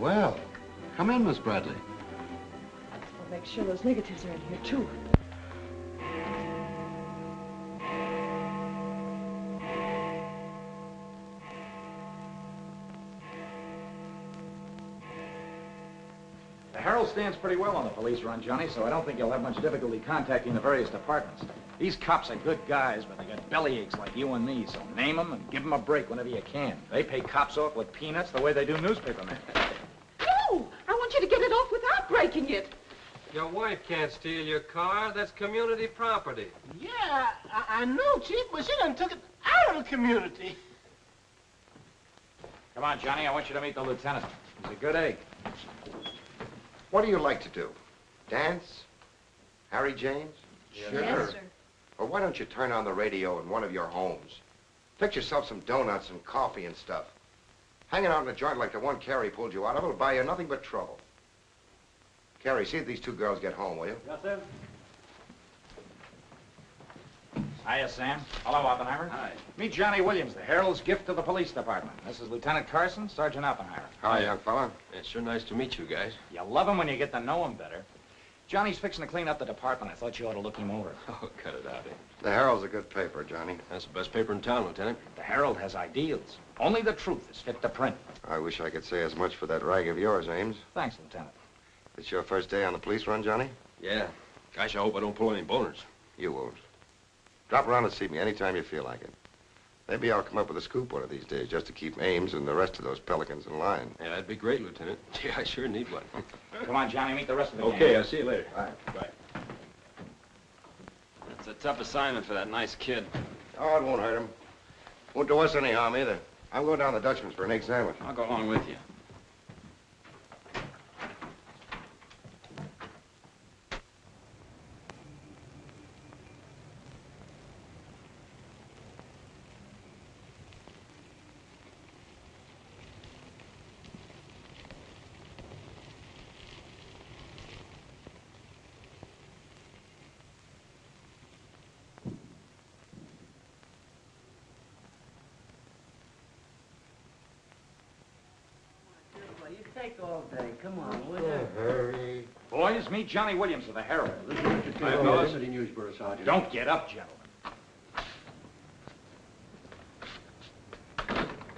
Well, come in, Miss Bradley. I'll make sure those negatives are in here, too. The Herald stands pretty well on the police run, Johnny, so I don't think you'll have much difficulty contacting the various departments. These cops are good guys, but they got bellyaches like you and me, so name them and give them a break whenever you can. They pay cops off with peanuts the way they do newspapermen. No! I want you to get it off without breaking it. Your wife can't steal your car. That's community property. Yeah, I know, Chief, but she done took it out of the community. Come on, Johnny, I want you to meet the lieutenant. He's a good egg. What do you like to do? Dance? Harry James? Sure. Yes, sir. Or why don't you turn on the radio in one of your homes? Fix yourself some donuts and coffee and stuff. Hanging out in a joint like the one Carrie pulled you out of will buy you nothing but trouble. Carrie, see if these two girls get home, will you? Yes, sir. Hiya, Sam. Hello, Oppenheimer. Hi. Meet Johnny Williams, the Herald's gift to the police department. This is Lieutenant Carson, Sergeant Oppenheimer. Hi, young fella. It's sure nice to meet you guys. You love him when you get to know him better. Johnny's fixing to clean up the department. I thought you ought to look him over. Oh, cut it out, eh? The Herald's a good paper, Johnny. That's the best paper in town, Lieutenant. The Herald has ideals. Only the truth is fit to print. I wish I could say as much for that rag of yours, Ames. Thanks, Lieutenant. It's your first day on the police run, Johnny? Yeah. Gosh, I hope I don't pull any boners. You won't. Drop around and see me anytime you feel like it. Maybe I'll come up with a scoop one of these days just to keep Ames and the rest of those pelicans in line. Yeah, that'd be great, Lieutenant. Gee, I sure need one. Come on, Johnny, meet the rest of the gang. Okay, I'll see you later. All right. Bye. It's a tough assignment for that nice kid. Oh, it won't hurt him. Won't do us any harm either. I'm going down to the Dutchman's for an egg sandwich. I'll go along with you. You take all day. Come on, will you? Hurry. Boys, meet Johnny Williams of the Herald. Hi, fellas. Newsboro, Sergeant. Don't get up, gentlemen.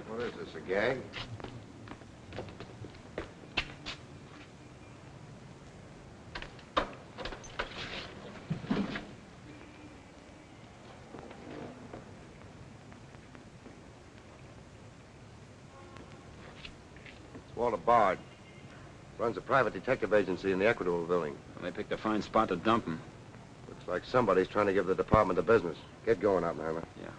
What is this, a gag? Walter Bard. Runs a private detective agency in the Equitable building. Well, they picked a fine spot to dump him. Looks like somebody's trying to give the department the business. Get going, Oppenheimer. Yeah.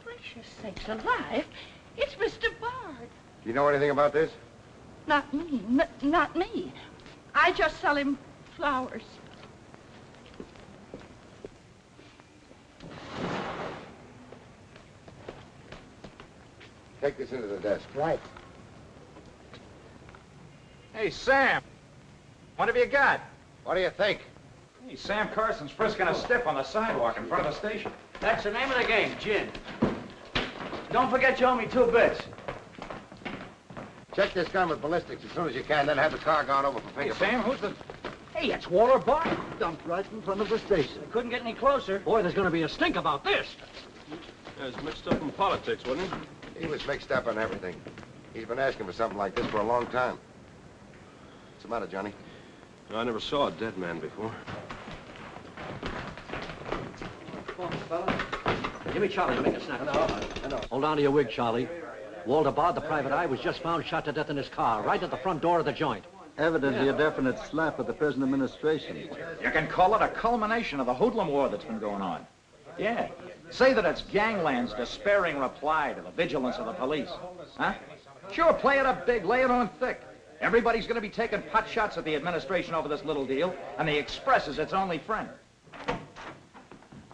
Precious sakes alive. It's Mr. Bard. Do you know anything about this? Not me. Not me. I just sell him flowers. Take this into the desk. Right. Hey, Sam. What have you got? What do you think? Hey, Sam Carson's frisking a stiff on the sidewalk in front of the station. That's the name of the game, gin. Don't forget you owe me 2 bits. Check this gun with ballistics as soon as you can, then have the car gone over for Hey, fingerprints. Sam, who's the... Hey, it's Walter Bard. Dumped right in front of the station. Couldn't get any closer. Boy, there's going to be a stink about this. Yeah, he's mixed up in politics, wasn't he? He was mixed up in everything. He's been asking for something like this for a long time. What's the matter, Johnny? I never saw a dead man before. Give me Charlie to make a snap. I know. Hold on to your wig, Charlie. Walter Bard, the private eye, was just found shot to death in his car, right at the front door of the joint. Evidently a definite slap at the present administration. You can call it a culmination of the hoodlum war that's been going on. Yeah. Say that it's gangland's despairing reply to the vigilance of the police. Huh? Sure, play it up big, lay it on thick. Everybody's going to be taking pot shots at the administration over this little deal, and the Express is its only friend.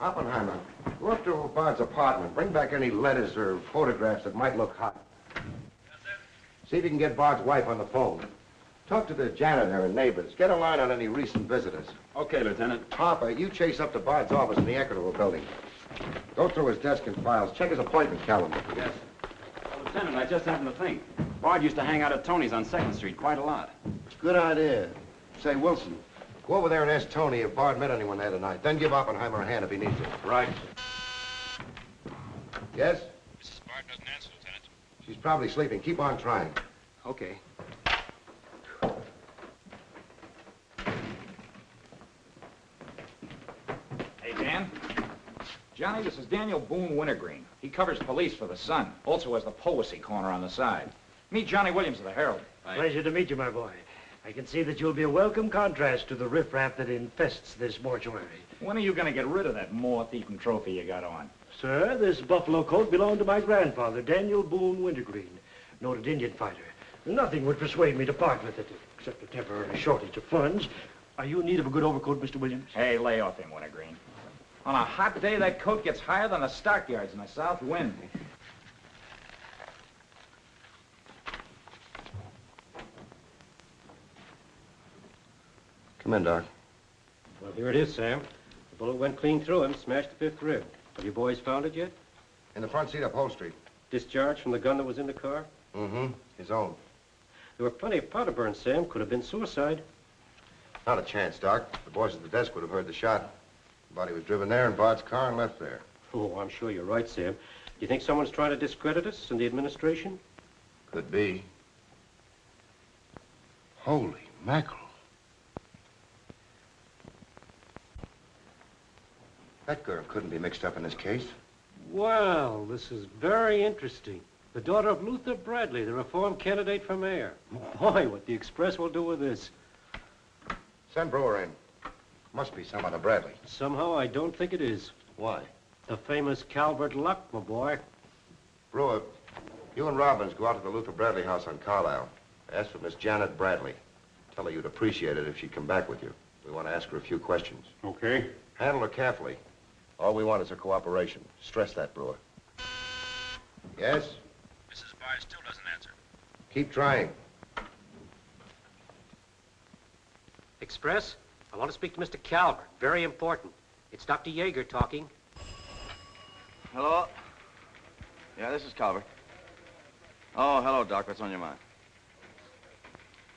Oppenheimer, go up to Bard's apartment. Bring back any letters or photographs that might look hot. See if you can get Bard's wife on the phone. Talk to the janitor and neighbors. Get a line on any recent visitors. Okay, Lieutenant. Harper, you chase up to Bard's office in the Equitable building. Go through his desk and files. Check his appointment calendar. Yes. Well, Lieutenant, I just happened to think. Bard used to hang out at Tony's on 2nd Street quite a lot. Good idea. Say, Wilson, go over there and ask Tony if Bard met anyone there tonight. Then give Oppenheimer a hand if he needs it. Right. Yes? Mrs. Bard doesn't answer, Lieutenant. She's probably sleeping. Keep on trying. Okay. Hey, Dan. Johnny, this is Daniel Boone Wintergreen. He covers police for the Sun. Also has the Poesy Corner on the side. Meet Johnny Williams of the Herald. Pleasure to meet you, my boy. I can see that you'll be a welcome contrast to the riffraff that infests this mortuary. When are you going to get rid of that moth-eaten trophy you got on? Sir, this buffalo coat belonged to my grandfather, Daniel Boone Wintergreen, noted Indian fighter. Nothing would persuade me to part with it, except a temporary shortage of funds. Are you in need of a good overcoat, Mr. Williams? Hey, lay off him, Wintergreen. On a hot day, that coat gets higher than the stockyards in a south wind. Come in, Doc. Well, here it is, Sam. The bullet went clean through him, smashed the 5th rib. Have you boys found it yet? In the front seat upholstery. Discharged from the gun that was in the car? Mm-hmm. His own. There were plenty of powder burns, Sam. Could have been suicide. Not a chance, Doc. The boys at the desk would have heard the shot. The body was driven there in Bard's car and left there. Oh, I'm sure you're right, Sam. Do you think someone's trying to discredit us in the administration? Could be. Holy mackerel. That girl couldn't be mixed up in this case. Well, this is very interesting. The daughter of Luther Bradley, the reform candidate for mayor. Boy, what the Express will do with this. Send Brewer in. Must be some other Bradley. Somehow, I don't think it is. Why? The famous Calvert Luck, my boy. Brewer, you and Robbins go out to the Luther Bradley house on Carlisle. Ask for Miss Janet Bradley. Tell her you'd appreciate it if she'd come back with you. We want to ask her a few questions. Okay. Handle her carefully. All we want is her cooperation. Stress that, Brewer. Yes? Mrs. Bard still doesn't answer. Keep trying. Express? I want to speak to Mr. Calvert. Very important. It's Dr. Yeager talking. Hello? Yeah, this is Calvert. Oh, hello, Doc. What's on your mind?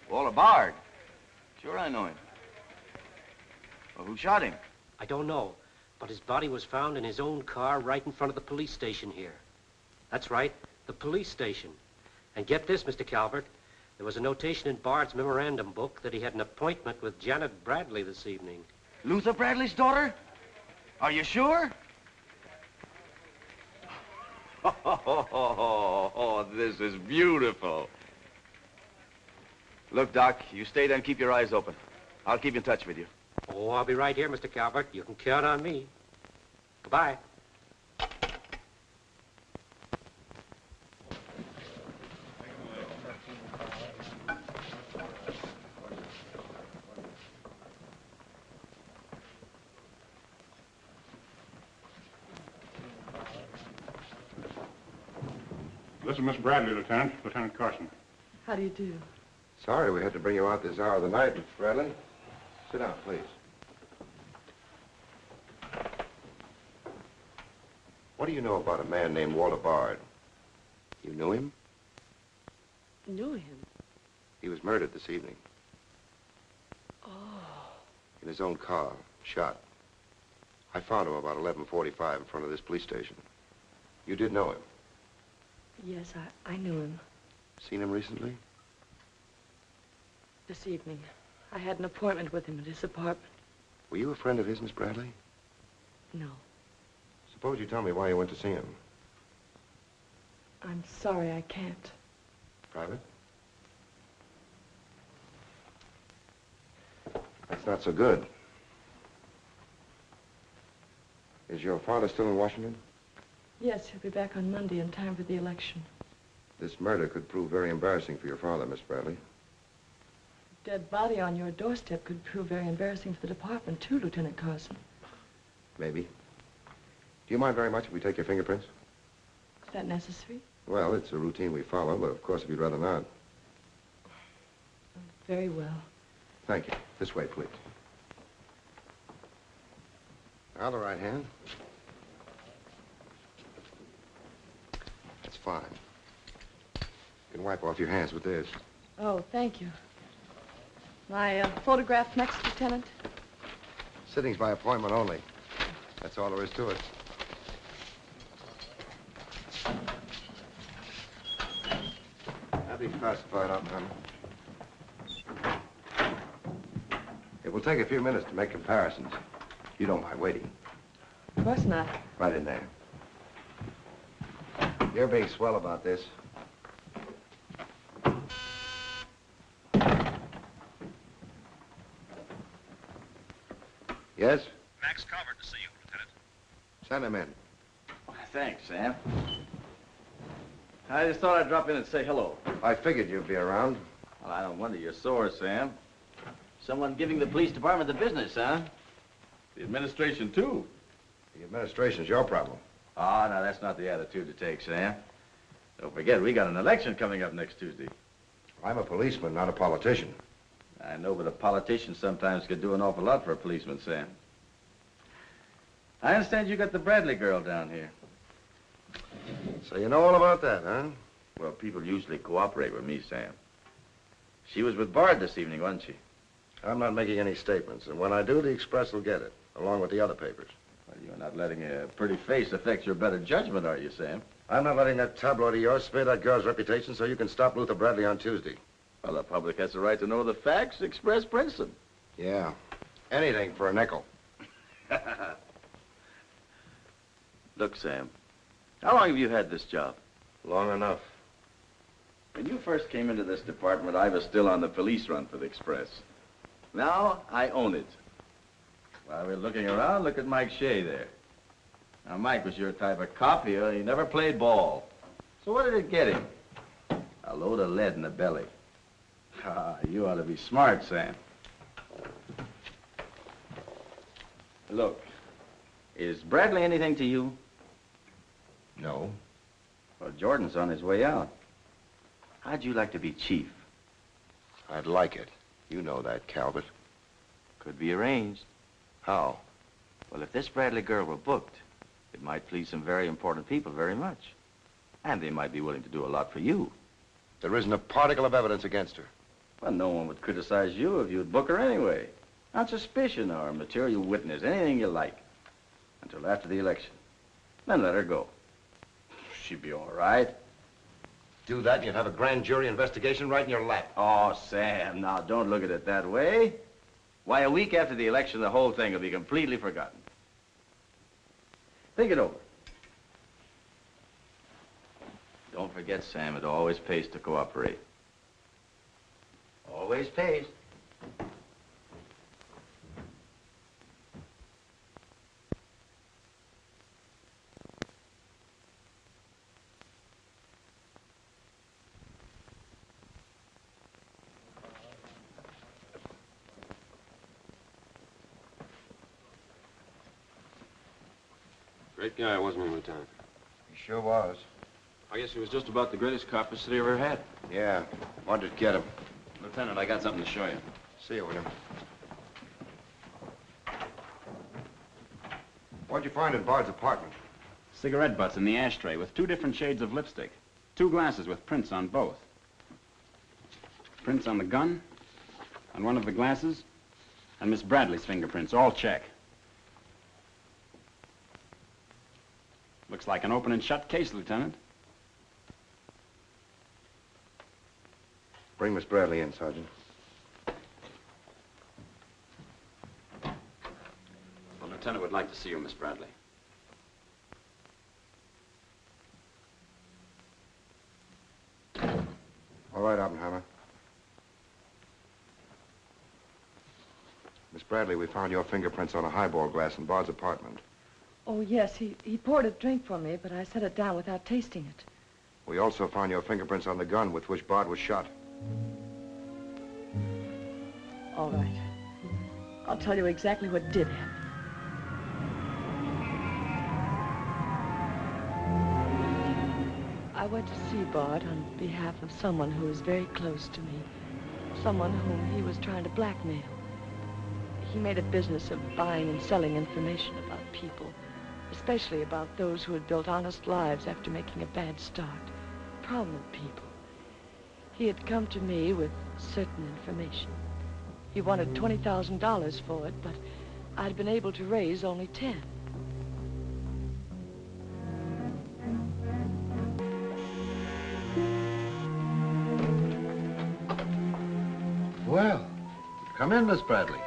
Walter Bard. Sure, I know him. Well, who shot him? I don't know, but his body was found in his own car right in front of the police station here. That's right, the police station. And get this, Mr. Calvert. There was a notation in Bard's memorandum book that he had an appointment with Janet Bradley this evening. Luther Bradley's daughter? Are you sure? Oh, this is beautiful. Look, Doc, you stay there and keep your eyes open. I'll keep in touch with you. Oh, I'll be right here, Mr. Calvert. You can count on me. Goodbye. This is Miss Bradley, Lieutenant. Lieutenant Carson. How do you do? Sorry we had to bring you out this hour of the night, Miss Bradley. Sit down, please. What do you know about a man named Walter Bard? You knew him? Knew him? He was murdered this evening. Oh. In his own car, shot. I found him about 11:45 in front of this police station. You did know him? Yes, I knew him. Seen him recently? This evening. I had an appointment with him at his apartment. Were you a friend of his, Miss Bradley? No. Suppose you tell me why you went to see him. I'm sorry I can't. Private? That's not so good. Is your father still in Washington? Yes, he'll be back on Monday in time for the election. This murder could prove very embarrassing for your father, Miss Bradley. Dead body on your doorstep could prove very embarrassing for the department, too, Lieutenant Carson. Maybe. Do you mind very much if we take your fingerprints? Is that necessary? Well, it's a routine we follow, but of course if you'd rather not. Very well. Thank you. This way, please. Now the right hand. That's fine. You can wipe off your hands with this. Oh, thank you. My photograph next, Lieutenant? Sittings by appointment only. That's all there is to it. That'll be classified up, Hunter. It will take a few minutes to make comparisons. You don't mind waiting. Of course not. Right in there. You're being swell about this. Yes? Max Calvert to see you, Lieutenant. Send him in. Thanks, Sam. I just thought I'd drop in and say hello. I figured you'd be around. Well, I don't wonder you're sore, Sam. Someone giving the police department the business, huh? The administration, too. The administration's your problem. Oh, no, that's not the attitude to take, Sam. Don't forget, we got an election coming up next Tuesday. I'm a policeman, not a politician. I know, but a politician sometimes could do an awful lot for a policeman, Sam. I understand you got the Bradley girl down here. So you know all about that, huh? Well, people usually cooperate with me, Sam. She was with Bard this evening, wasn't she? I'm not making any statements, and when I do, the Express will get it, along with the other papers. Well, you're not letting a pretty face affect your better judgment, are you, Sam? I'm not letting that tabloid of yours smear that girl's reputation so you can stop Luther Bradley on Tuesday. Well, the public has the right to know the facts. Express prints them. Yeah. Anything for a nickel. Look, Sam, how long have you had this job? Long enough. When you first came into this department, I was still on the police run for the Express. Now, I own it. While we're looking around, look at Mike Shea there. Now, Mike was your type of cop here. He never played ball. So what did it get him? A load of lead in the belly. Ah, you ought to be smart, Sam. Look, is Bradley anything to you? No. Well, Jordan's on his way out. How'd you like to be chief? I'd like it. You know that, Calvert. Could be arranged. How? Well, if this Bradley girl were booked, it might please some very important people very much. And they might be willing to do a lot for you. There isn't a particle of evidence against her. Well, no one would criticize you if you'd book her anyway. On suspicion or material witness, anything you like. Until after the election. Then let her go. She'd be all right. Do that and you'd have a grand jury investigation right in your lap. Oh, Sam, now don't look at it that way. Why, a week after the election, the whole thing will be completely forgotten. Think it over. Don't forget, Sam, it always pays to cooperate. Always pays. Great guy, wasn't he, Lieutenant? He sure was. I guess he was just about the greatest cop the city ever had. Yeah. Wanted to get him. Lieutenant, I got something to show you. See you, William. What'd you find in Bard's apartment? Cigarette butts in the ashtray with 2 different shades of lipstick. 2 glasses with prints on both. Prints on the gun, on one of the glasses, and Miss Bradley's fingerprints, all check. Looks like an open and shut case, Lieutenant. Bring Miss Bradley in, Sergeant. The Lieutenant would like to see you, Miss Bradley. All right, Oppenheimer. Miss Bradley, we found your fingerprints on a highball glass in Bard's apartment. Oh, yes, he poured a drink for me, but I set it down without tasting it. We also found your fingerprints on the gun with which Bard was shot. All right. I'll tell you exactly what did happen. I went to see Bard on behalf of someone who is very close to me. someone whom he was trying to blackmail. He made a business of buying and selling information about people, especially about those who had built honest lives after making a bad start. Prominent people. He had come to me with certain information. He wanted $20,000 for it, but I'd been able to raise only 10. Well, come in, Miss Bradley.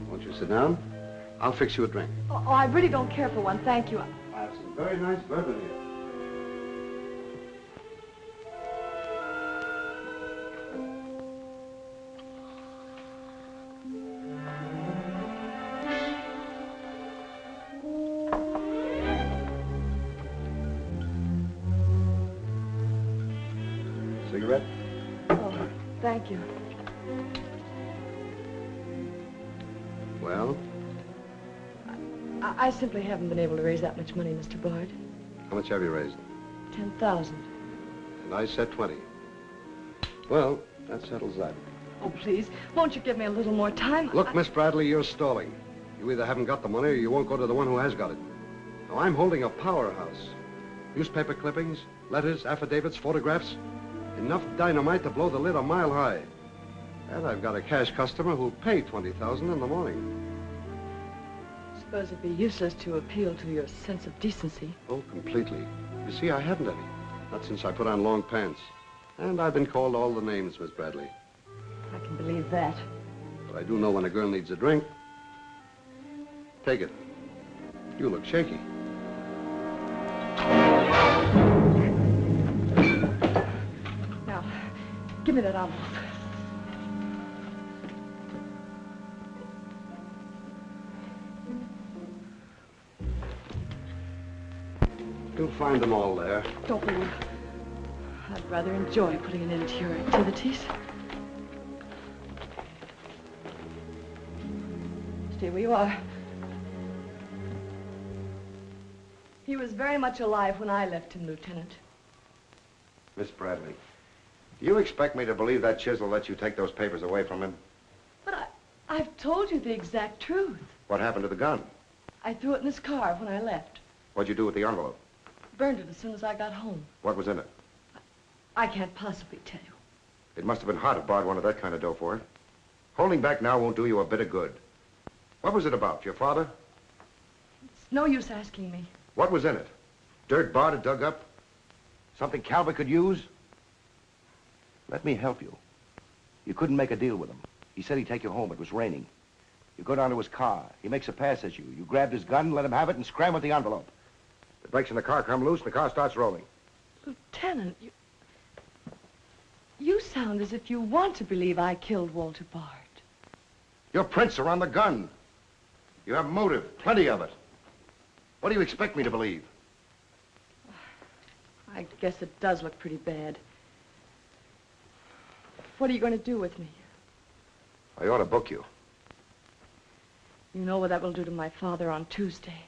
Won't you sit down? I'll fix you a drink. Oh, I really don't care for one, thank you. I have some very nice bourbon here. Cigarette? Oh, thank you. Well, I simply haven't been able to raise that much money, Mr. Bard. how much have you raised? 10,000. And I said 20. Well, that settles that. Oh, please, won't you give me a little more time? Look, Miss Bradley, you're stalling. You either haven't got the money or you won't go to the one who has got it. Now, I'm holding a powerhouse. Newspaper clippings, letters, affidavits, photographs. Enough dynamite to blow the lid a mile high. And I've got a cash customer who'll pay $20,000 in the morning. I suppose it'd be useless to appeal to your sense of decency. Oh, completely. You see, I haven't any. Not since I put on long pants. And I've been called all the names, Miss Bradley. I can believe that. But I do know when a girl needs a drink. Take it. You look shaky. Now, give me that envelope. You'll find them all there. Don't be. I'd rather enjoy putting an end to your activities. Stay where you are. He was very much alive when I left him, Lieutenant. Miss Bradley, do you expect me to believe that chisel let you take those papers away from him? But I've told you the exact truth. What happened to the gun? I threw it in his car when I left. What'd you do with the envelope? Burned it as soon as I got home. What was in it? I can't possibly tell you. It must have been hard to Bard wanted that kind of dough for it. Holding back now won't do you a bit of good. What was it about? Your father? It's no use asking me. What was in it? Dirt Bard had dug up? Something Calvert could use? Let me help you. You couldn't make a deal with him. He said he'd take you home. It was raining. You go down to his car. He makes a pass at you. You grabbed his gun, let him have it, and scram with the envelope. The brakes in the car come loose, and the car starts rolling. Lieutenant, you sound as if you want to believe I killed Walter Bard. Your prints are on the gun. You have motive, plenty of it. What do you expect me to believe? I guess it does look pretty bad. What are you going to do with me? I ought to book you. You know what that will do to my father on Tuesday.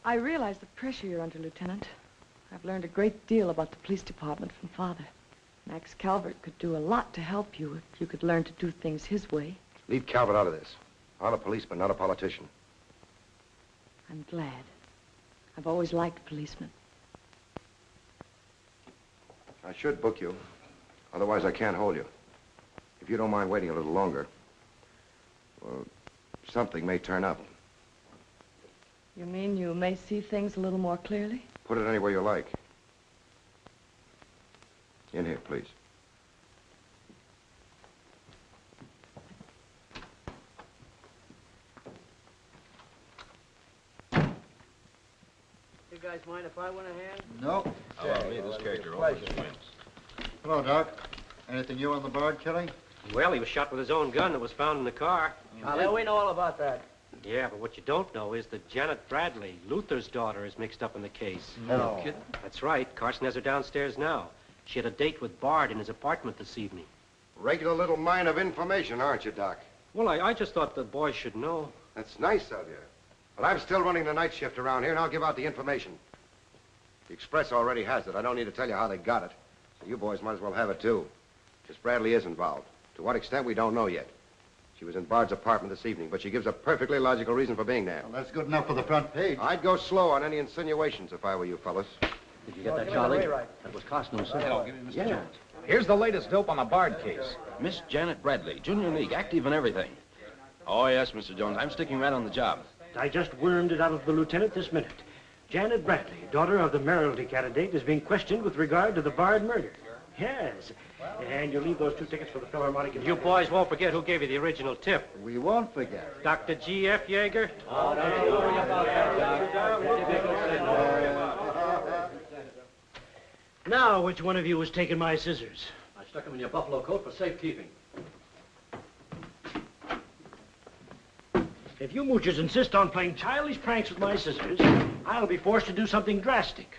I realize the pressure you're under, Lieutenant. I've learned a great deal about the police department from Father. Max Calvert could do a lot to help you if you could learn to do things his way. Leave Calvert out of this. I'm a policeman, not a politician. I'm glad. I've always liked policemen. I should book you. Otherwise, I can't hold you. If you don't mind waiting a little longer, well, something may turn up. You mean you may see things a little more clearly? Put it anywhere you like. In here, please. You guys mind if I went ahead? No. Hello, me, this character always wins. Hello, Doc. Anything new on the Bard killing? Well, he was shot with his own gun that was found in the car. Yeah, we know all about that. Yeah, but what you don't know is that Janet Bradley, Luther's daughter, is mixed up in the case. No kidding? That's right. Carson has her downstairs now. She had a date with Bard in his apartment this evening. Regular little mine of information, aren't you, Doc? Well, I just thought the boys should know. That's nice of you. Well, I'm still running the night shift around here, and I'll give out the information. The Express already has it. I don't need to tell you how they got it. So you boys might as well have it, too. Miss Bradley is involved. To what extent, we don't know yet. She was in Bard's apartment this evening, but she gives a perfectly logical reason for being there. Well, that's good enough for the front page. I'd go slow on any insinuations if I were you fellas. Did you get that, Charlie? That was Carson who said it. Give me Mr. Jones. Here's the latest dope on the Bard case. Miss Janet Bradley, Junior League, active and everything. Oh, yes, Mr. Jones. I'm sticking right on the job. I just wormed it out of the lieutenant this minute. Janet Bradley, daughter of the mayoralty candidate, is being questioned with regard to the Bard murder. Yes. And you'll leave those 2 tickets for the Philharmonic. You boys won't forget who gave you the original tip. We won't forget. Dr. G.F. Yeager? Oh, don't worry about that, Now, which one of you was taking my scissors? I stuck them in your buffalo coat for safekeeping. If you moochers insist on playing childish pranks with my scissors, I'll be forced to do something drastic.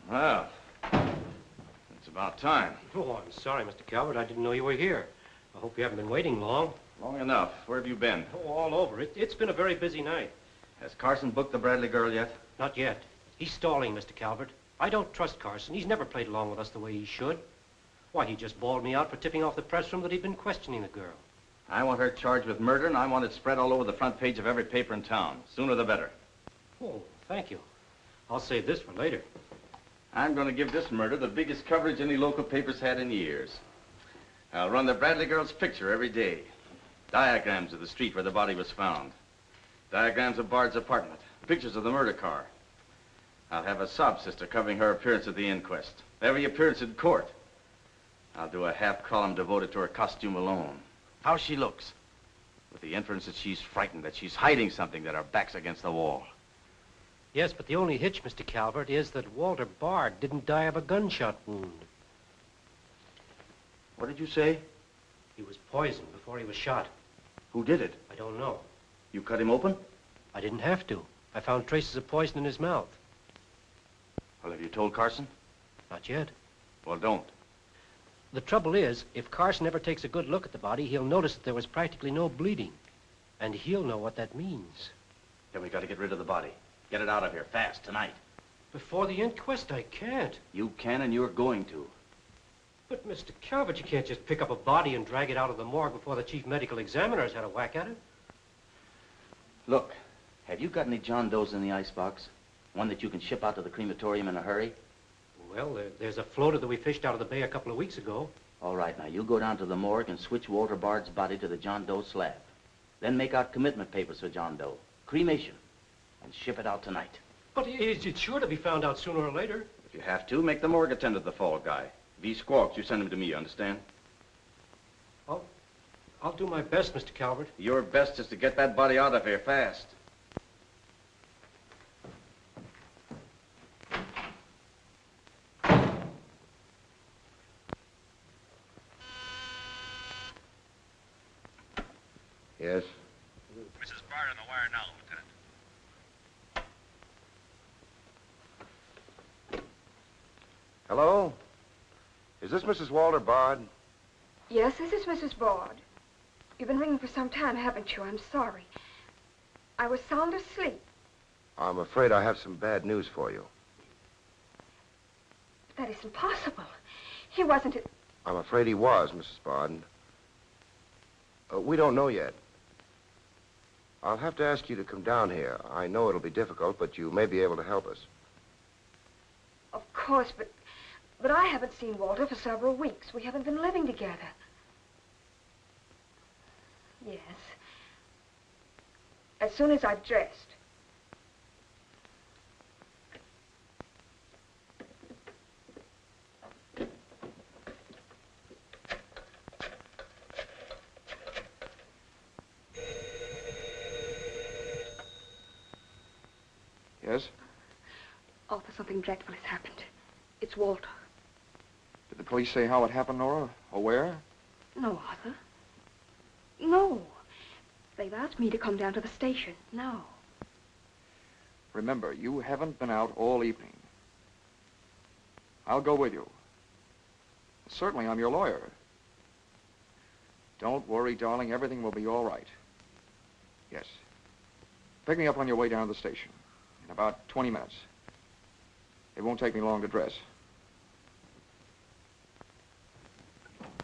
Well, it's about time. Oh, I'm sorry, Mr. Calvert. I didn't know you were here. I hope you haven't been waiting long. Long enough. Where have you been? Oh, all over. It's been a very busy night. Has Carson booked the Bradley girl yet? Not yet. He's stalling, Mr. Calvert. I don't trust Carson. He's never played along with us the way he should. Why, he just bawled me out for tipping off the press room that he'd been questioning the girl. I want her charged with murder, and I want it spread all over the front page of every paper in town. Sooner the better. Oh, thank you. I'll save this for later. I'm going to give this murder the biggest coverage any local paper's had in years. I'll run the Bradley girl's picture every day. Diagrams of the street where the body was found. Diagrams of Bard's apartment. Pictures of the murder car. I'll have a sob sister covering her appearance at the inquest. Every appearance in court. I'll do a half column devoted to her costume alone. How she looks. With the inference that she's frightened, that she's hiding something, that her back's against the wall. Yes, but the only hitch, Mr. Calvert, is that Walter Bard didn't die of a gunshot wound. What did you say? He was poisoned before he was shot. Who did it? I don't know. You cut him open? I didn't have to. I found traces of poison in his mouth. Well, have you told Carson? Not yet. Well, don't. The trouble is, if Carson ever takes a good look at the body, he'll notice that there was practically no bleeding. And he'll know what that means. Then we got to get rid of the body. Get it out of here, fast, tonight. Before the inquest, I can't. You can, and you're going to. But, Mr. Calvert, you can't just pick up a body and drag it out of the morgue before the chief medical examiner's had a whack at it. Look, have you got any John Does in the icebox? One that you can ship out to the crematorium in a hurry? Well, there's a floater that we fished out of the bay a couple of weeks ago. All right, now, you go down to the morgue and switch Walter Bard's body to the John Doe slab. Then make out commitment papers for John Doe. Cremation. And ship it out tonight. But it's sure to be found out sooner or later. If you have to, make the morgue attend to the fall guy. If he squawks, you send him to me, you understand? I'll do my best, Mr. Calvert. Your best is to get that body out of here fast. Yes? Mrs. Bard on the wire now, Lieutenant. Hello? Is this Mrs. Walter Bard? Yes, this is Mrs. Bard. You've been ringing for some time, haven't you? I'm sorry. I was sound asleep. I'm afraid I have some bad news for you. That isn't possible. He wasn't... I'm afraid he was, Mrs. Bard. We don't know yet. I'll have to ask you to come down here. I know it'll be difficult, but you may be able to help us. Of course, but I haven't seen Walter for several weeks. We haven't been living together. Yes. As soon as I've dressed. Yes? Arthur, something dreadful has happened. It's Walter. Did the police say how it happened, Nora? Or where? No, Arthur. No. They've asked me to come down to the station. No. Remember, you haven't been out all evening. I'll go with you. Certainly, I'm your lawyer. Don't worry, darling. Everything will be all right. Yes. Pick me up on your way down to the station in about 20 minutes. It won't take me long to dress.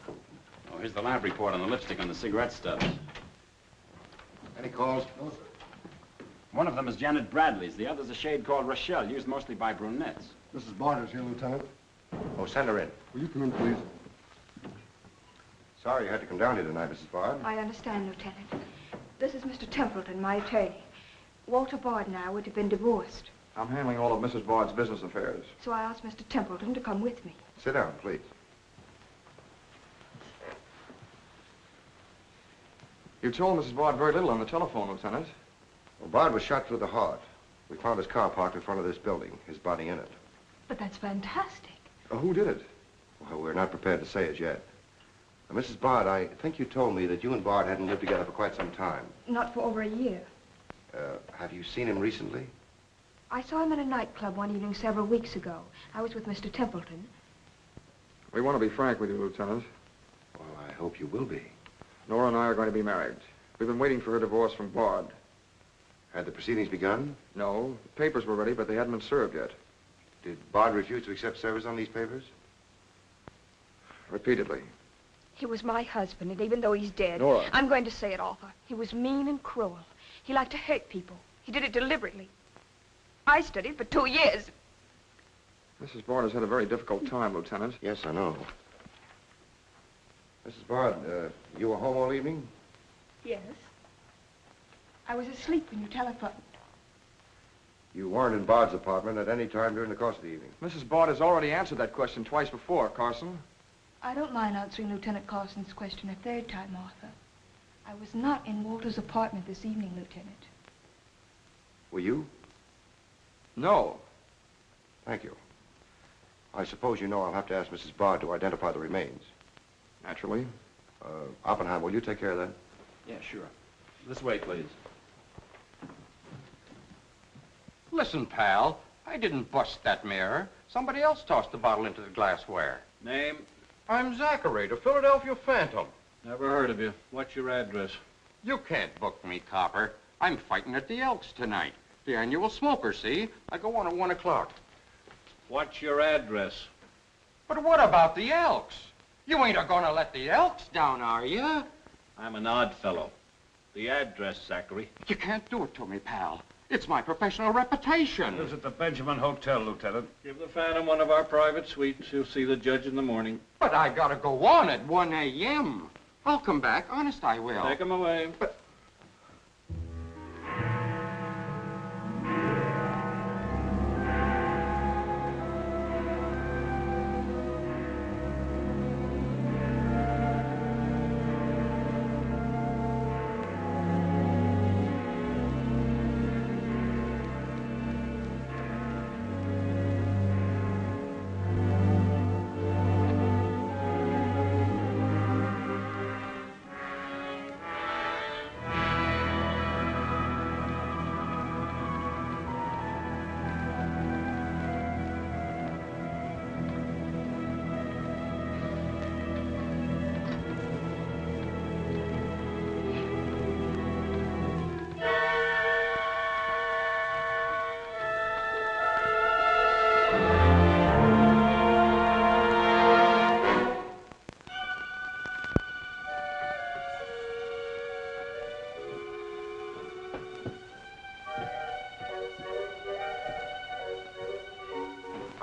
Oh, here's the lab report on the lipstick and the cigarette stubs. Any calls? No, sir. One of them is Janet Bradley's. The other's a shade called Rochelle, used mostly by brunettes. Mrs. Barter's here, Lieutenant. Oh, send her in. Will you come in, please? Sorry you had to come down here tonight, Mrs. Bard. I understand, Lieutenant. This is Mr. Templeton, my attorney. Walter Bard and I would have been divorced, I'm handling all of Mrs. Bard's business affairs. so I asked Mr. Templeton to come with me. Sit down, please. You told Mrs. Bard very little on the telephone, Lieutenant. Well, Bard was shot through the heart. We found his car parked in front of this building, his body in it. But that's fantastic. Who did it? Well, we're not prepared to say as yet. Now, Mrs. Bard, I think you told me that you and Bard hadn't lived together for quite some time. Not for over a year. Have you seen him recently? I saw him at a nightclub one evening several weeks ago. I was with Mr. Templeton. We want to be frank with you, Lieutenant. Well, I hope you will be. Nora and I are going to be married. We've been waiting for her divorce from Bard. Had the proceedings begun? No, the papers were ready, but they hadn't been served yet. Did Bard refuse to accept service on these papers? Repeatedly. He was my husband, and even though he's dead, Nora. I'm going to say it, Arthur. He was mean and cruel. He liked to hurt people. He did it deliberately. I studied for 2 years. Mrs. Bard has had a very difficult time, Lieutenant. Yes, I know. Mrs. Bard, you were home all evening? Yes. I was asleep when you telephoned. You weren't in Bard's apartment at any time during the course of the evening? Mrs. Bard has already answered that question twice before, Carson. I don't mind answering Lieutenant Carson's question a third time, Arthur. I was not in Walter's apartment this evening, Lieutenant. Were you? No. Thank you. I suppose you know I'll have to ask Mrs. Bard to identify the remains. Naturally. Oppenheim, will you take care of that? Yeah, sure. This way, please. Listen, pal, I didn't bust that mirror. Somebody else tossed the bottle into the glassware. Name? I'm Zachary, the Philadelphia Phantom. Never heard of you. What's your address? You can't book me, copper. I'm fighting at the Elks tonight. The annual smoker, see? I go on at 1 o'clock. What's your address? But what about the Elks? You ain't a-gonna let the Elks down, are you? I'm an odd fellow. The address, Zachary. You can't do it to me, pal. It's my professional reputation. Lives at the Benjamin Hotel, Lieutenant. Give the Phantom one of our private suites. He'll see the judge in the morning. But I gotta go on at 1 a.m. I'll come back. Honest, I will. Take him away. But...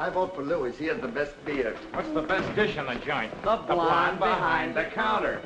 I vote for Louis. He has the best beer. What's the best dish in the joint? The blonde behind the counter.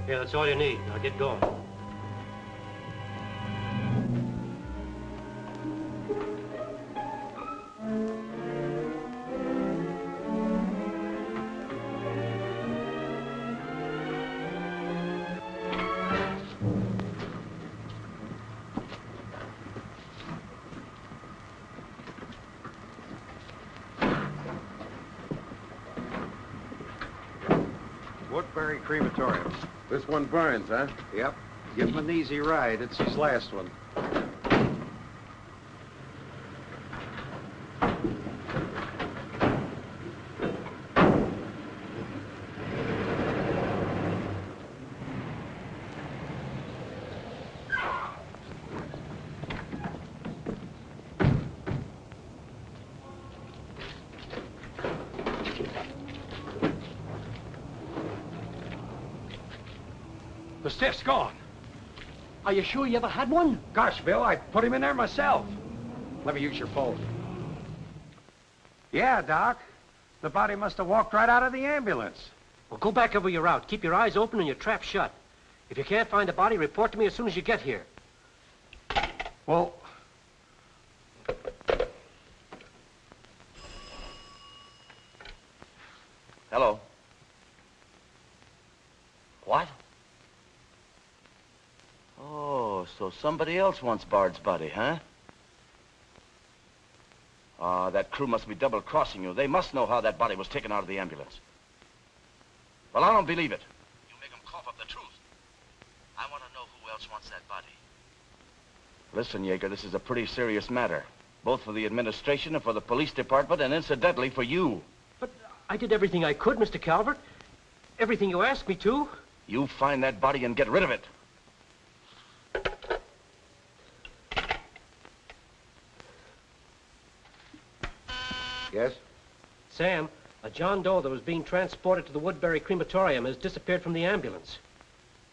Here, that's all you need. Now get going. Woodbury Crematorium. This one burns, huh? Yep. Give him an easy ride. It's his last one. The stiff's gone. Are you sure you ever had one? Gosh, Bill, I put him in there myself. Let me use your phone. Yeah, Doc. The body must have walked right out of the ambulance. Well, go back over your route. Keep your eyes open and your trap shut. If you can't find the body, report to me as soon as you get here. Well... Hello. What? Oh, so somebody else wants Bard's body, huh? Ah, that crew must be double-crossing you. They must know how that body was taken out of the ambulance. Well, I don't believe it. You make them cough up the truth. I want to know who else wants that body. Listen, Yeager, this is a pretty serious matter. Both for the administration and for the police department, and incidentally for you. But I did everything I could, Mr. Calvert. Everything you asked me to. You find that body and get rid of it. Yes? Sam, a John Doe that was being transported to the Woodbury Crematorium has disappeared from the ambulance.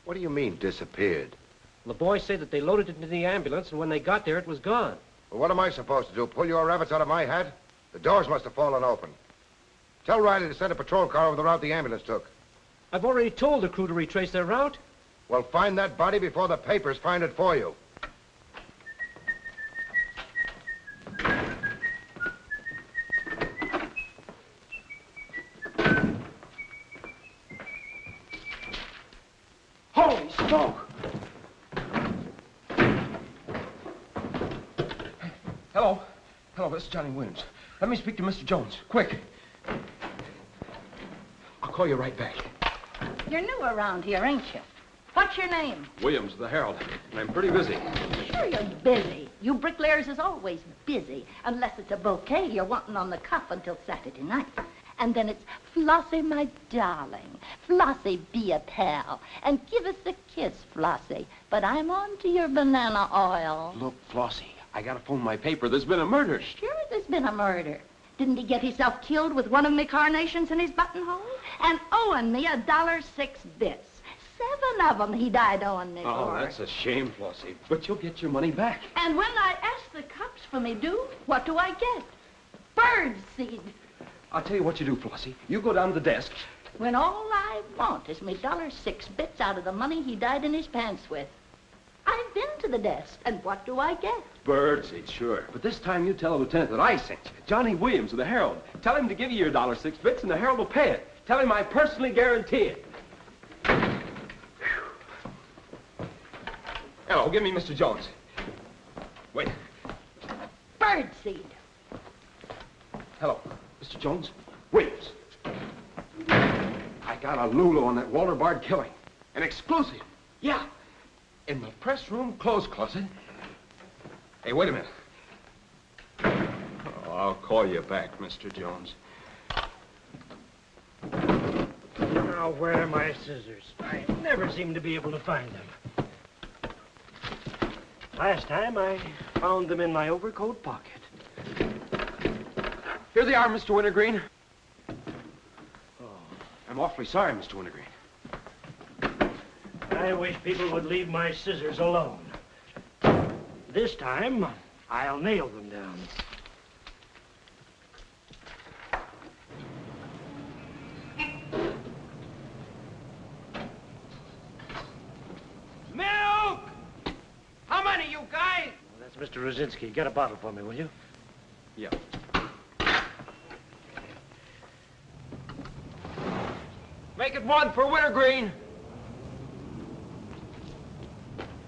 What do you mean, disappeared? The boys say that they loaded it into the ambulance, and when they got there, it was gone. Well, what am I supposed to do? Pull your rabbits out of my hat? The doors must have fallen open. Tell Riley to send a patrol car over the route the ambulance took. I've already told the crew to retrace their route. Well, find that body before the papers find it for you. Holy smoke! Hello. Hello, this is Johnny Williams. Let me speak to Mr. Jones. Quick. I'll call you right back. You're new around here, ain't you? What's your name? Williams, the Herald. And I'm pretty busy. Sure you're busy. You bricklayers is always busy. Unless it's a bouquet you're wanting on the cuff until Saturday night. And then it's, Flossie, my darling. Flossie, be a pal. And give us a kiss, Flossie. But I'm on to your banana oil. Look, Flossie, I gotta phone my paper. There's been a murder. Sure there's been a murder. Didn't he get himself killed with one of me carnations in his buttonhole? And owing me $1.06 bits. 7 of them he died owing me Oh, for. that's a shame, Flossie. But you'll get your money back. And when I ask the cops for me due, what do I get? Bird seed. I'll tell you what you do, Flossie. You go down to the desk. When all I want is me $1.06 bits out of the money he died in his pants with. I've been to the desk, and what do I get? Birdseed, sure. But this time you tell the lieutenant that I sent you. Johnny Williams of the Herald. Tell him to give you your $1.06 bits, and the Herald will pay it. Tell him I personally guarantee it. Hello, give me Mr. Jones. Wait. Birdseed. Hello, Mr. Jones. Williams. I got a Lulu on that Walter Bard killing. An exclusive. Yeah. In the press room clothes closet. Hey, wait a minute. Oh, I'll call you back, Mr. Jones. Now, where are my scissors? I never seem to be able to find them. Last time, I found them in my overcoat pocket. Here they are, Mr. Wintergreen. Oh, I'm awfully sorry, Mr. Wintergreen. I wish people would leave my scissors alone. This time, I'll nail them down. Mr. Rosinski, get a bottle for me, will you? Yeah. Make it one for Wintergreen.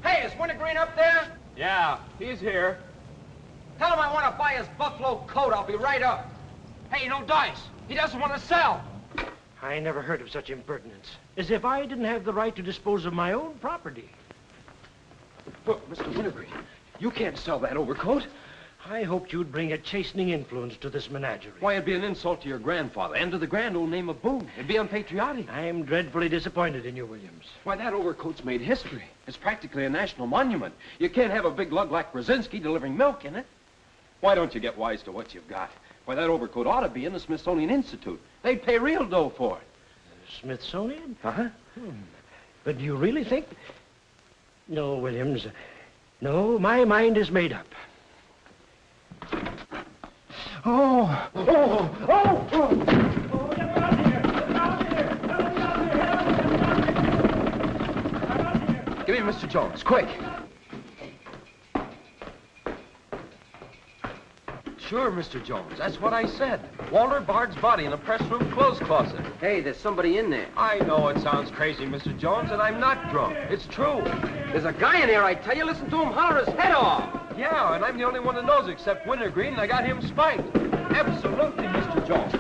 Hey, is Wintergreen up there? Yeah, he's here. Tell him I want to buy his buffalo coat. I'll be right up. Hey, no dice. He doesn't want to sell. I never heard of such impertinence. As if I didn't have the right to dispose of my own property. Look, Mr. Wintergreen, you can't sell that overcoat. I hoped you'd bring a chastening influence to this menagerie. Why, it'd be an insult to your grandfather and to the grand old name of Boone. It'd be unpatriotic. I'm dreadfully disappointed in you, Williams. Why, that overcoat's made history. It's practically a national monument. You can't have a big lug like Brzezinski delivering milk in it. Why don't you get wise to what you've got? Why, that overcoat ought to be in the Smithsonian Institute. They'd pay real dough for it. Smithsonian? Uh-huh. But do you really think... No, Williams. No, my mind is made up. Oh! Oh! Oh! Oh! Give me Mr. Jones, quick. Sure, Mr. Jones. That's what I said. Walter Bard's body in a press room clothes closet. Hey, there's somebody in there. I know it sounds crazy, Mr. Jones, and I'm not drunk. It's true. There's a guy in there, I tell you. Listen to him holler his head off. Yeah, and I'm the only one that knows except Wintergreen, and I got him spiked. Absolutely, Mr. Jones.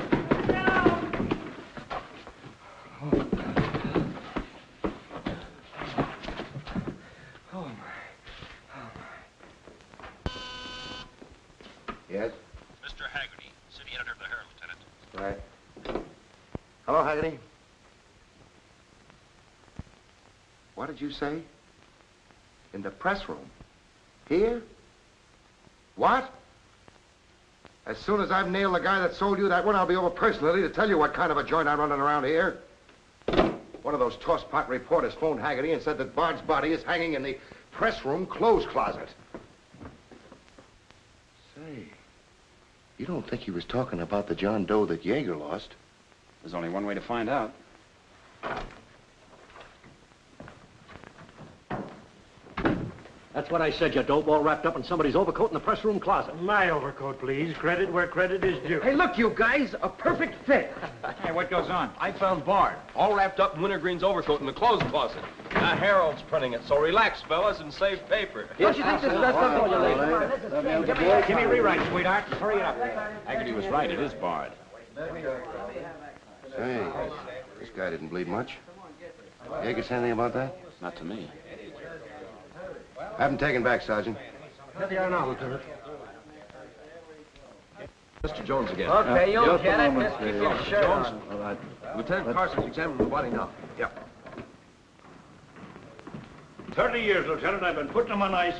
Yes? Mr. Haggerty, city editor of the Herald, Lieutenant. Right. Hello, Haggerty. What did you say? In the press room? Here? What? As soon as I've nailed the guy that sold you that one, I'll be over personally to tell you what kind of a joint I'm running around here. One of those tosspot reporters phoned Haggerty and said that Bard's body is hanging in the press room clothes closet. Say, you don't think he was talking about the John Doe that Yeager lost? There's only one way to find out. That's what I said, you dope, all wrapped up in somebody's overcoat in the press room closet. My overcoat, please. Credit where credit is due. Hey, look, you guys, a perfect fit. Hey, what goes on? I found Bard, all wrapped up in Wintergreen's overcoat in the clothes closet. The Herald's printing it, so relax, fellas, and save paper. Don't you think this is best up for you, ladies? Give me a rewrite, sweetheart. Hurry it up. Haggerty was right. It is Bard. Say, this guy didn't bleed much. Yeager say anything about that? Not to me. Have him taken back, Sergeant. Here they are now, Lieutenant. Mr. Jones again. Okay, you'll get it. Just keep your shirt Jones. on. Lieutenant Carson's examining the body now. Yeah. 30 years, Lieutenant. I've been putting him on ice.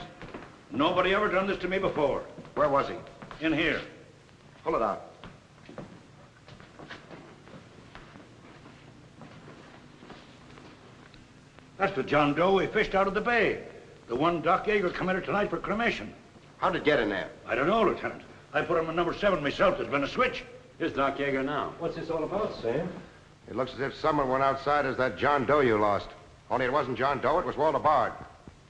Nobody ever done this to me before. Where was he? In here. Pull it out. That's the John Doe we fished out of the bay. The one Doc Yeager committed tonight for cremation. How'd it get in there? I don't know, Lieutenant. I put him in number 7 myself. There's been a switch. Here's Doc Yeager now. What's this all about, Sam? It looks as if someone went outside as that John Doe you lost. Only it wasn't John Doe, it was Walter Bard.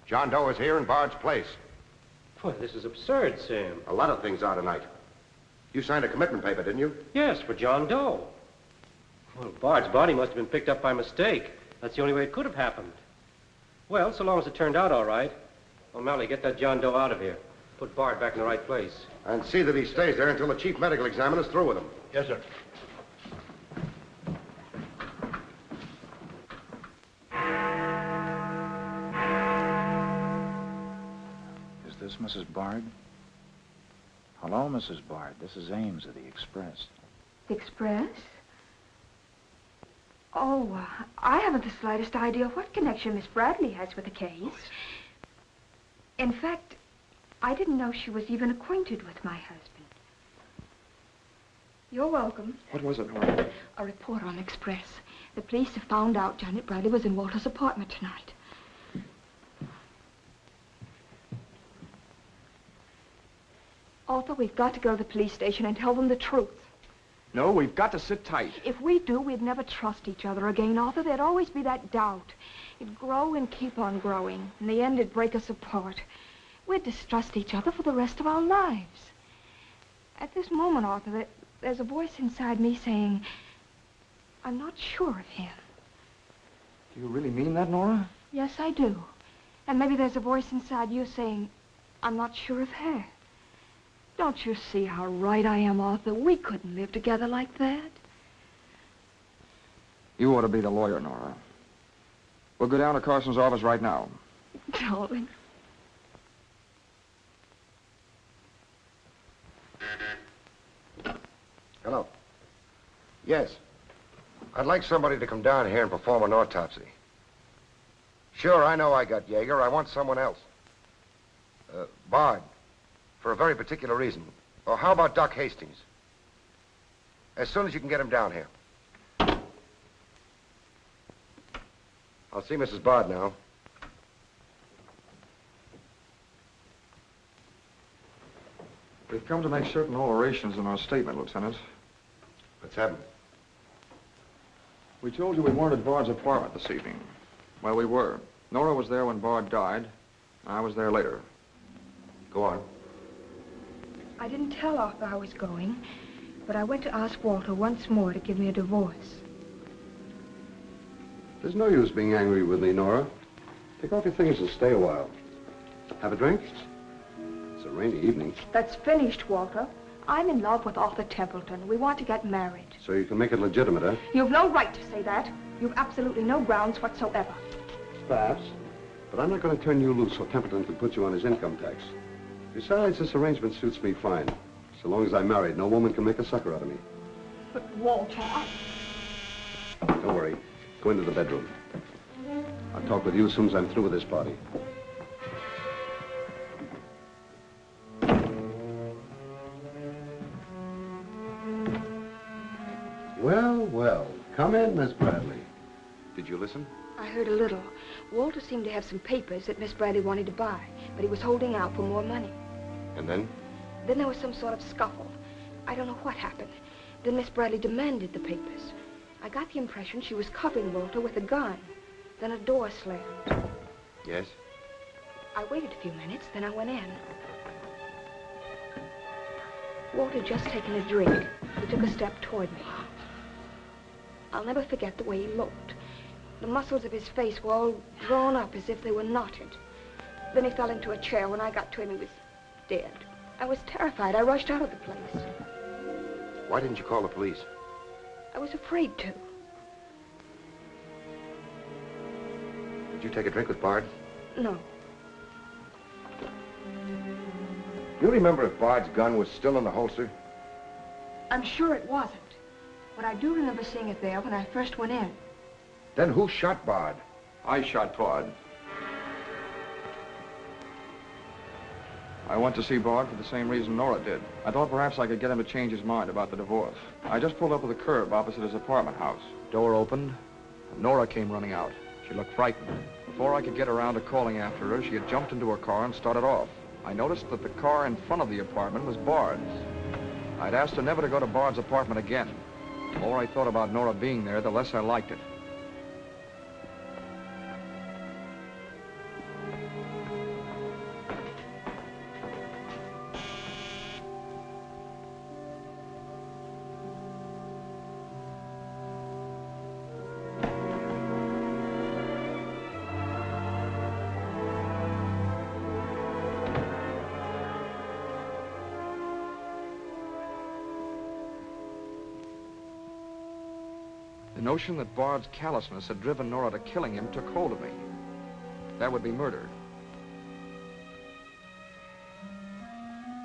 John Doe is here in Bard's place. Boy, this is absurd, Sam. A lot of things are tonight. You signed a commitment paper, didn't you? Yes, for John Doe. Well, Bard's body must have been picked up by mistake. That's the only way it could have happened. Well, so long as it turned out all right. O'Malley, get that John Doe out of here. Put Bard back in the right place. And see that he stays there until the chief medical examiner's through with him. Yes, sir. Is this Mrs. Bard? Hello, Mrs. Bard. This is Ames of the Express. The Express? Oh, I haven't the slightest idea what connection Miss Bradley has with the case. In fact, I didn't know she was even acquainted with my husband. You're welcome. What was it, Nora? A report on Express. The police have found out Janet Bradley was in Walter's apartment tonight. Arthur, we've got to go to the police station and tell them the truth. No, we've got to sit tight. If we do, we'd never trust each other again, Arthur. There'd always be that doubt. It'd grow and keep on growing. In the end, it'd break us apart. We'd distrust each other for the rest of our lives. At this moment, Arthur, there's a voice inside me saying, I'm not sure of him. Do you really mean that, Nora? Yes, I do. And maybe there's a voice inside you saying, I'm not sure of her. Don't you see how right I am, Arthur? We couldn't live together like that. You ought to be the lawyer, Nora. We'll go down to Carson's office right now. Darling. Hello. Yes. I'd like somebody to come down here and perform an autopsy. Sure, I know I got Yeager. I want someone else. Bard. For a very particular reason. Or how about Doc Hastings? As soon as you can get him down here. I'll see Mrs. Bard now. We've come to make certain alterations in our statement, Lieutenant. What's happened? We told you we weren't at Bard's apartment this evening. Well, we were. Nora was there when Bard died. I was there later. Go on. I didn't tell Arthur I was going, but I went to ask Walter once more to give me a divorce. There's no use being angry with me, Nora. Take off your things and stay a while. Have a drink? It's a rainy evening. That's finished, Walter. I'm in love with Arthur Templeton. We want to get married. So you can make it legitimate, huh? You've no right to say that. You've absolutely no grounds whatsoever. Perhaps. But I'm not going to turn you loose so Templeton can put you on his income tax. Besides, this arrangement suits me fine. So long as I'm married, no woman can make a sucker out of me. But, Walter, Don't worry. Go into the bedroom. I'll talk with you as soon as I'm through with this party. Well, well. Come in, Miss Bradley. Did you listen? I heard a little. Walter seemed to have some papers that Miss Bradley wanted to buy, but he was holding out for more money. And then? Then there was some sort of scuffle. I don't know what happened. Then Miss Bradley demanded the papers. I got the impression she was covering Walter with a gun. Then a door slammed. Yes? I waited a few minutes, then I went in. Walter had just taken a drink. He took a step toward me. I'll never forget the way he looked. The muscles of his face were all drawn up as if they were knotted. Then he fell into a chair. When I got to him, he was dead. I was terrified. I rushed out of the place. Why didn't you call the police? I was afraid to. Did you take a drink with Bard? No. You remember if Bard's gun was still in the holster? I'm sure it wasn't. But I do remember seeing it there when I first went in. Then who shot Bard? I shot Bard. I went to see Bard for the same reason Nora did. I thought perhaps I could get him to change his mind about the divorce. I just pulled up at the curb opposite his apartment house. Door opened, and Nora came running out. She looked frightened. Before I could get around to calling after her, she had jumped into her car and started off. I noticed that the car in front of the apartment was Bard's. I'd asked her never to go to Bard's apartment again. The more I thought about Nora being there, the less I liked it. The notion that Bard's callousness had driven Nora to killing him took hold of me. That would be murder.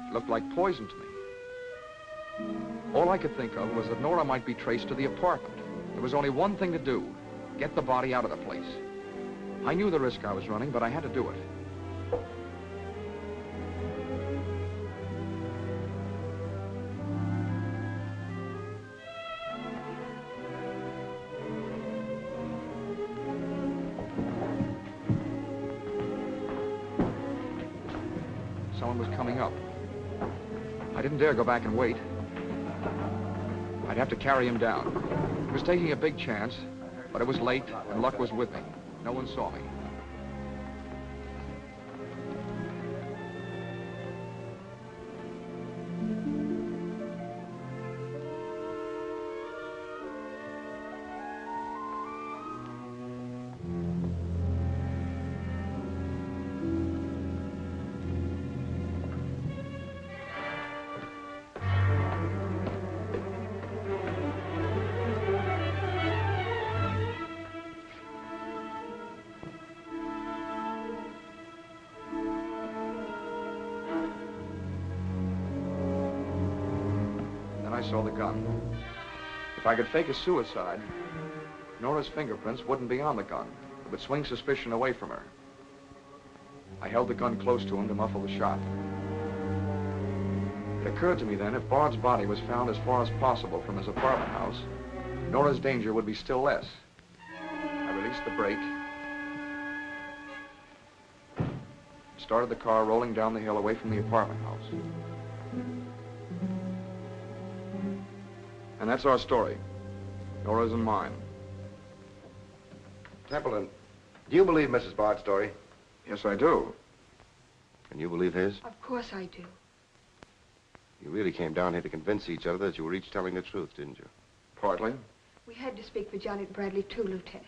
It looked like poison to me. All I could think of was that Nora might be traced to the apartment. There was only one thing to do: get the body out of the place. I knew the risk I was running, but I had to do it. Someone was coming up. I didn't dare go back and wait. I'd have to carry him down. He was taking a big chance, but it was late and luck was with me. No one saw me. saw the gun. If I could fake a suicide, Nora's fingerprints wouldn't be on the gun. It would swing suspicion away from her. I held the gun close to him to muffle the shot. It occurred to me then, if Bard's body was found as far as possible from his apartment house, Nora's danger would be still less. I released the brake, started the car rolling down the hill away from the apartment house. And that's our story. Nora's and mine. Templeton, do you believe Mrs. Bard's story? Yes, I do. And you believe his? Of course I do. You really came down here to convince each other that you were each telling the truth, didn't you? Partly. We had to speak for Janet Bradley, too, Lieutenant.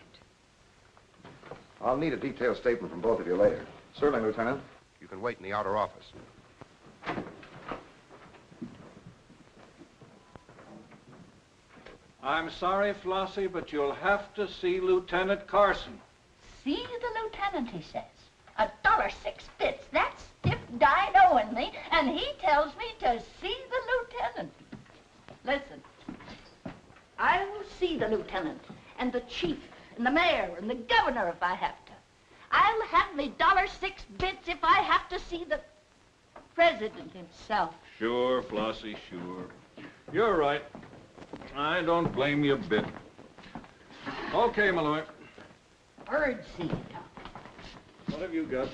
I'll need a detailed statement from both of you later. Certainly, Lieutenant. You can wait in the outer office. I'm sorry, Flossie, but you'll have to see Lieutenant Carson. See the lieutenant, he says. $1.06. That's stiff dyed owing me, and he tells me to see the lieutenant. Listen, I'll see the lieutenant, and the chief, and the mayor, and the governor if I have to. I'll have me $1.06 if I have to see the president himself. Sure, Flossie, sure. You're right. I don't blame you a bit. Okay, Malloy. Bird seed. What have you got?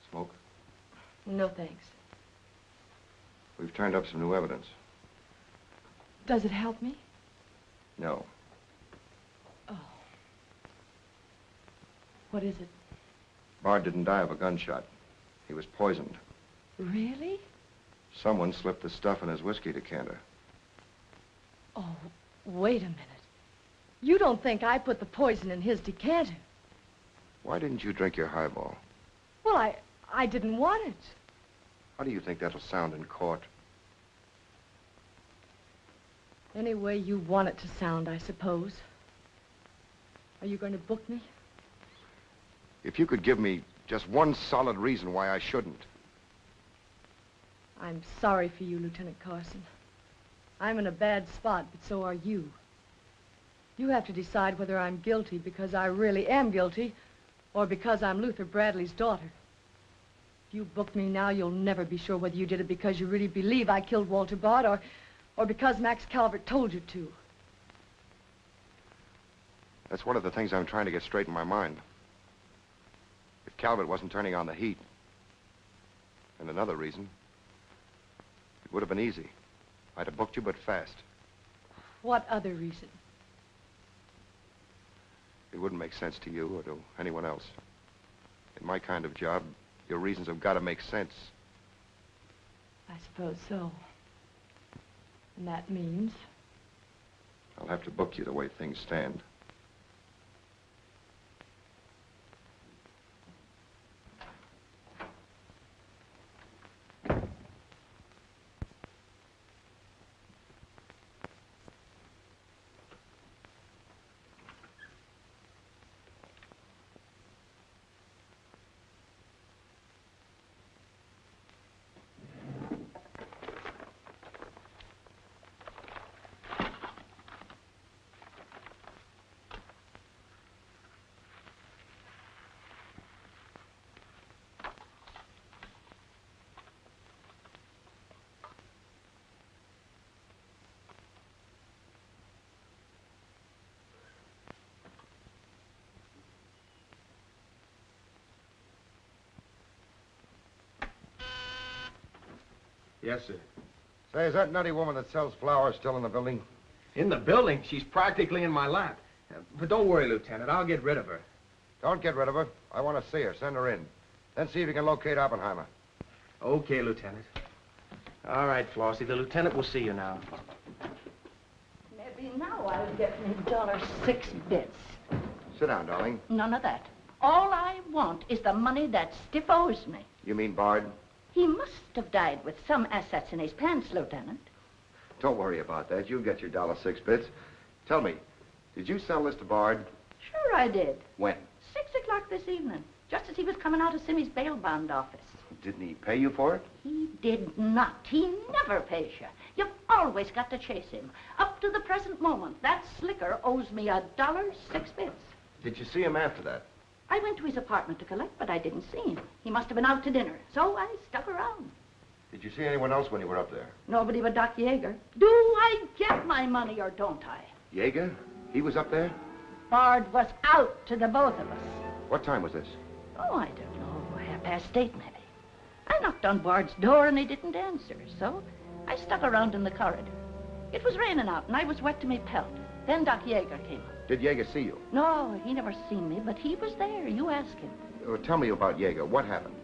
Smoke? No, thanks. We've turned up some new evidence. Does it help me? No. Oh. What is it? Bard didn't die of a gunshot. He was poisoned. Really? Someone slipped the stuff in his whiskey decanter. Oh, wait a minute. You don't think I put the poison in his decanter? Why didn't you drink your highball? Well, I didn't want it. How do you think that'll sound in court? Any way you want it to sound, I suppose. Are you going to book me? If you could give me just one solid reason why I shouldn't. I'm sorry for you, Lieutenant Carson. I'm in a bad spot, but so are you. You have to decide whether I'm guilty because I really am guilty or because I'm Luther Bradley's daughter. If you book me now, you'll never be sure whether you did it because you really believe I killed Walter Bard or because Max Calvert told you to. That's one of the things I'm trying to get straight in my mind. If Calvert wasn't turning on the heat, and another reason, it would have been easy. I'd have booked you, but fast. What other reason? It wouldn't make sense to you or to anyone else. In my kind of job, your reasons have got to make sense. I suppose so. And that means? I'll have to book you the way things stand. Yes, sir. Say, is that nutty woman that sells flowers still in the building? In the building? She's practically in my lap. But don't worry, Lieutenant. I'll get rid of her. Don't get rid of her. I want to see her. Send her in. Then see if you can locate Oppenheimer. Okay, Lieutenant. All right, Flossie. The lieutenant will see you now. Maybe now I'll get me $6. Sit down, darling. None of that. All I want is the money that Stiff owes me. You mean Bard? He must have died with some assets in his pants, Lieutenant. Don't worry about that. You'll get your $6. Tell me, did you sell this to Bard? Sure I did. When? 6 o'clock this evening, just as he was coming out of Simmy's bail bond office. Didn't he pay you for it? He did not. He never pays you. You've always got to chase him. Up to the present moment, that slicker owes me $6. Did you see him after that? I went to his apartment to collect, but I didn't see him. He must have been out to dinner, so I stuck around. Did you see anyone else when you were up there? Nobody but Doc Yeager. Do I get my money or don't I? Yeager? He was up there? Bard was out to the both of us. What time was this? Oh, I don't know, 8:30 maybe. I knocked on Bard's door and he didn't answer, so I stuck around in the corridor. It was raining out and I was wet to my pelt. Then Doc Yeager came up. Did Yeager see you? No, he never seen me, but he was there. You ask him. Tell me about Yeager. What happened?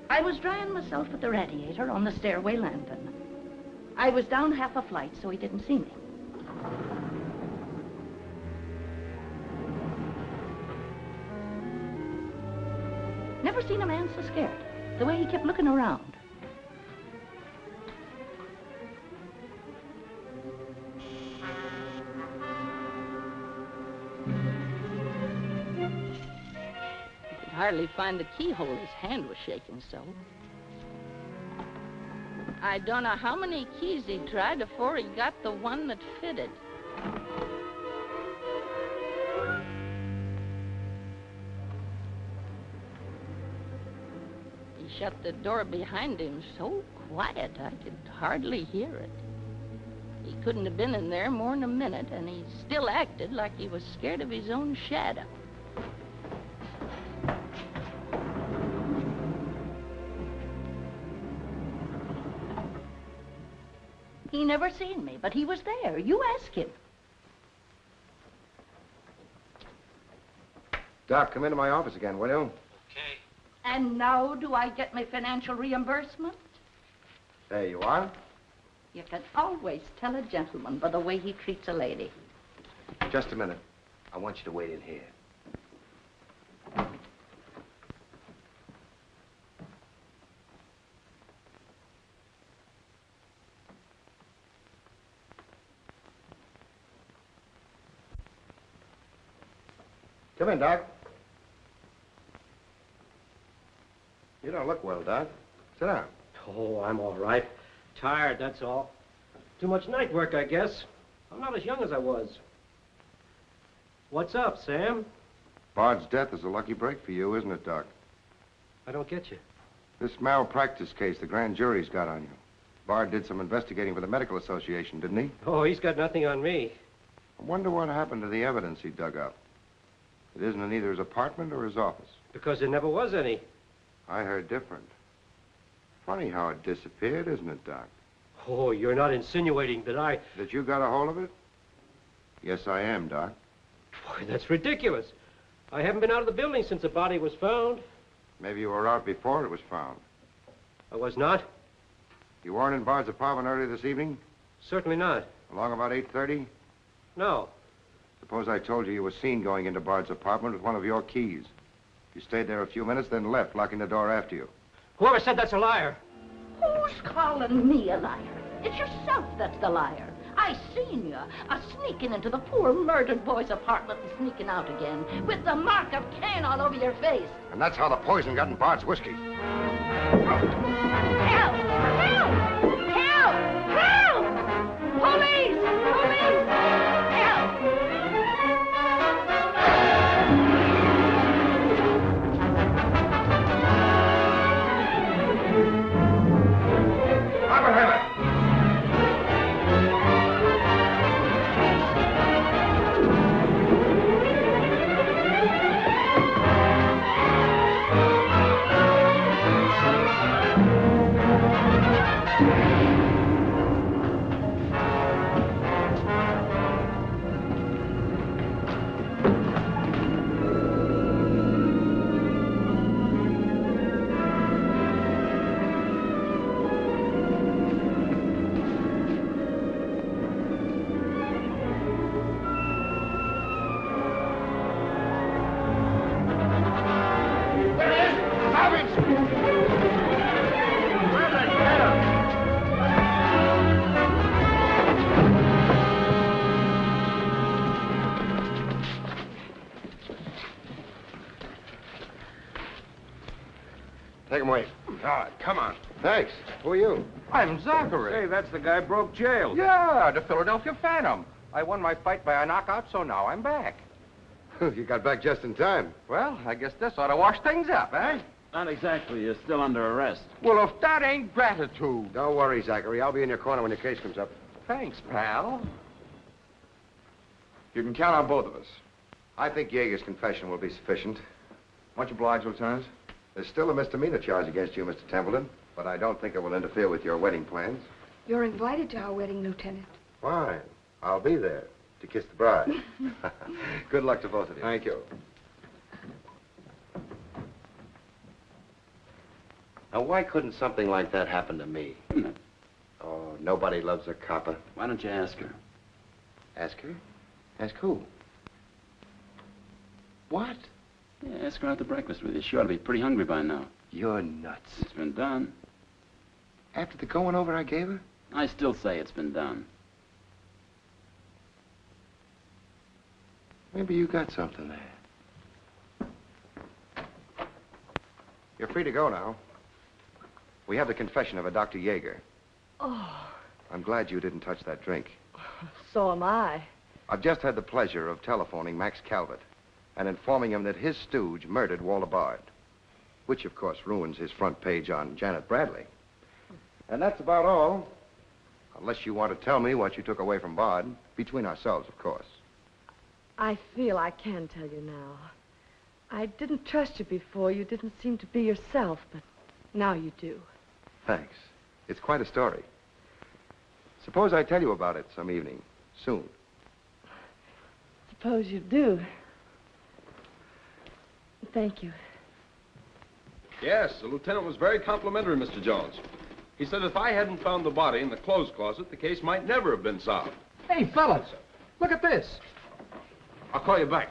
I was drying myself at the radiator on the stairway landing. I was down half a flight, so he didn't see me. Never seen a man so scared. The way he kept looking around. Hardly find the keyhole. His hand was shaking so. I don't know how many keys he tried before he got the one that fitted. He shut the door behind him so quiet I could hardly hear it. He couldn't have been in there more than a minute, and he still acted like he was scared of his own shadow. He never seen me, but he was there. You ask him. Doc, come into my office again, will you? Okay. And now do I get my financial reimbursement? There you are. You can always tell a gentleman by the way he treats a lady. Just a minute. I want you to wait in here. Come in, Doc. You don't look well, Doc. Sit down. Oh, I'm all right. Tired, that's all. Too much night work, I guess. I'm not as young as I was. What's up, Sam? Bard's death is a lucky break for you, isn't it, Doc? I don't get you. This malpractice case the grand jury's got on you. Bard did some investigating for the Medical Association, didn't he? Oh, he's got nothing on me. I wonder what happened to the evidence he dug up. It isn't in either his apartment or his office. Because there never was any. I heard different. Funny how it disappeared, isn't it, Doc? Oh, you're not insinuating that I... That you got a hold of it? Yes, I am, Doc. Boy, that's ridiculous. I haven't been out of the building since the body was found. Maybe you were out before it was found. I was not? You weren't in Bard's apartment earlier this evening? Certainly not. Along about 8:30? No. Suppose I told you you were seen going into Bard's apartment with one of your keys. You stayed there a few minutes, then left, locking the door after you. Whoever said that's a liar? Who's calling me a liar? It's yourself that's the liar. I seen you sneaking into the poor murdered boy's apartment and sneaking out again with the mark of Cain all over your face. And that's how the poison got in Bard's whiskey. Help! Help! Help! Help! Police! Police! Help! Take him away. All right, come on. Thanks. Who are you? I'm Zachary. Hey, that's the guy broke jail. Yeah, the Philadelphia Phantom. I won my fight by a knockout, so now I'm back. You got back just in time. Well, I guess this ought to wash things up, eh? Not exactly. You're still under arrest. Well, if that ain't gratitude. Don't worry, Zachary. I'll be in your corner when your case comes up. Thanks, pal. You can count on both of us. I think Yeager's confession will be sufficient. Much obliged, Lieutenant. There's still a misdemeanor charge against you, Mr. Templeton, but I don't think it will interfere with your wedding plans. You're invited to our wedding, Lieutenant. Fine. I'll be there to kiss the bride. Good luck to both of you. Thank you. Now, why couldn't something like that happen to me? Oh, nobody loves a copper. Why don't you ask her? Ask her? Ask who? What? Yeah, ask her out to breakfast with you. She ought to be pretty hungry by now. You're nuts. It's been done. After the going over I gave her? I still say it's been done. Maybe you got something there. You're free to go now. We have the confession of a Dr. Yeager. Oh, I'm glad you didn't touch that drink. so am I. I've just had the pleasure of telephoning Max Calvert and informing him that his stooge murdered Walter Bard, which, of course, ruins his front page on Janet Bradley. And that's about all, unless you want to tell me what you took away from Bard, between ourselves, of course. I feel I can tell you now. I didn't trust you before. You didn't seem to be yourself, but now you do. Thanks. It's quite a story. Suppose I tell you about it some evening, soon. Suppose you do. Thank you. Yes, the lieutenant was very complimentary, Mr. Jones. He said if I hadn't found the body in the clothes closet, the case might never have been solved. Hey, fellas, look at this. I'll call you back.